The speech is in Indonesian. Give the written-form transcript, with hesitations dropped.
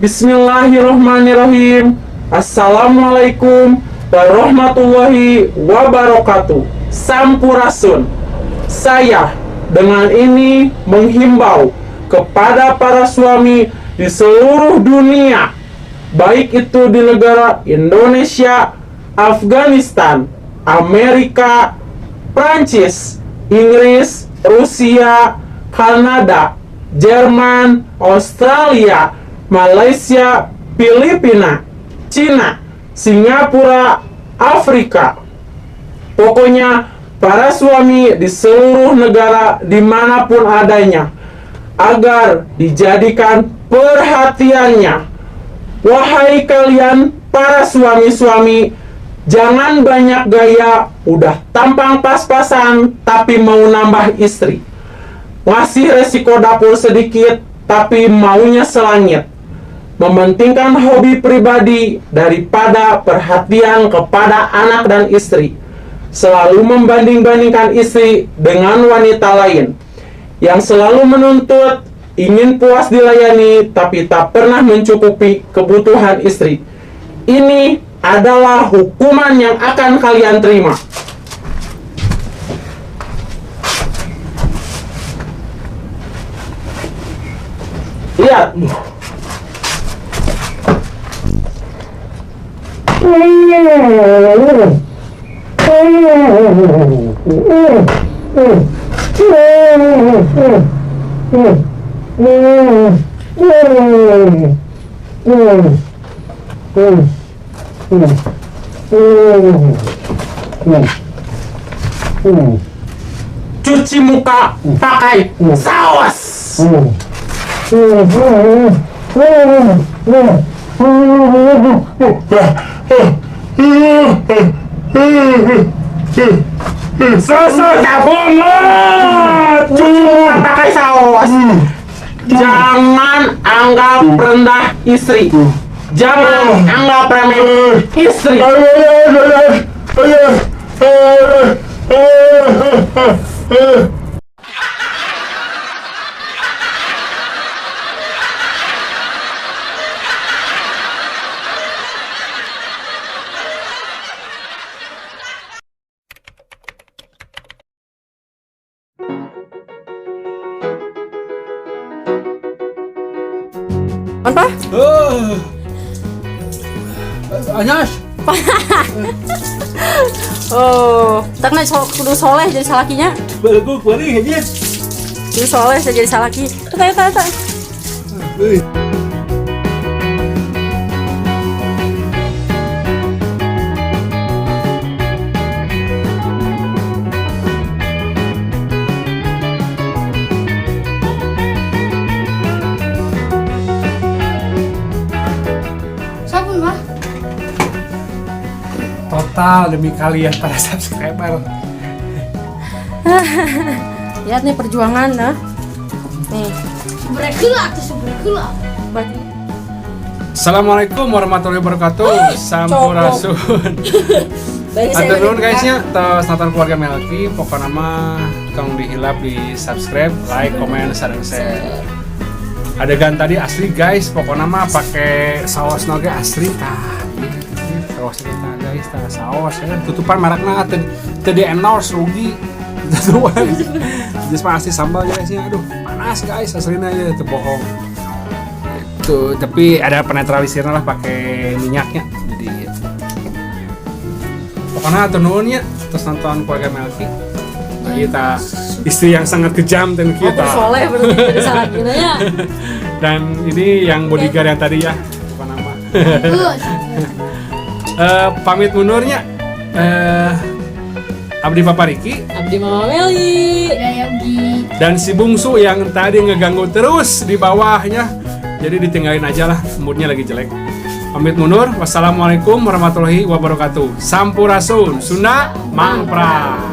Bismillahirrahmanirrahim. Assalamualaikum warahmatullahi wabarakatuh. Sampurasun. Saya dengan ini menghimbau kepada para suami di seluruh dunia, baik itu di negara Indonesia, Afghanistan, Amerika, Prancis, Inggris, Rusia, Kanada, Jerman, Australia, Malaysia, Filipina, Cina, Singapura, Afrika. Pokoknya para suami di seluruh negara dimanapun adanya, agar dijadikan perhatiannya. Wahai kalian para suami-suami, jangan banyak gaya, udah tampang pas-pasan tapi mau nambah istri. Ngasih resiko dapur sedikit tapi maunya selangit. Mementingkan hobi pribadi daripada perhatian kepada anak dan istri. Selalu membanding-bandingkan istri dengan wanita lain. Yang selalu menuntut ingin puas dilayani tapi tak pernah mencukupi kebutuhan istri. Ini adalah hukuman yang akan kalian terima. Lihat. Cuci muka pakai saus. Susah banget. Cuci muka pakai saus. Jangan anggap rendah istri. Jangan anggap remeh istri. Apa? Anyas. Oh, takna kudu soleh jadi salakinya. Belagu kuring aja. Kudu soleh jadi salaki. Tata. Sabun mah. Total demi kalian para subscriber. Lihat nih perjuangan nah. Nih. Seberekula. Assalamualaikum warahmatullahi wabarakatuh. Sampurasun. Antar dulu guysnya, terus nonton keluarga Melki. Pokoknya mah tolong dihilap, di subscribe, like, komen, dan share. Adegan tadi asli guys, pokoknya mah pakai saus noge asli tah. Saus kita guys, tah saus ya kan tutupan marakna tadi endorse rugi. Tutupan. Jadi pasti sambal guysnya, aduh panas guys aslinya aja itu bohong. Itu tapi ada penetralisirnya lah pakai minyaknya. Jadi pokoknya turunnya terus nonton keluarga Melki. Kita istri yang sangat kejam dan kita. Soleh berarti jadi salakinya ya. Dan ini yang bodyguard yang tadi ya, apa nama? Pamit mundurnya. Abdi Papa Riki, Abdi Mama Meli, Yogi. dan si bungsu yang tadi ngeganggu terus di bawahnya. Jadi ditinggalin aja lah, moodnya lagi jelek. Pamit mundur. Wassalamualaikum warahmatullahi wabarakatuh. Sampurasun, Sunda Mangpra.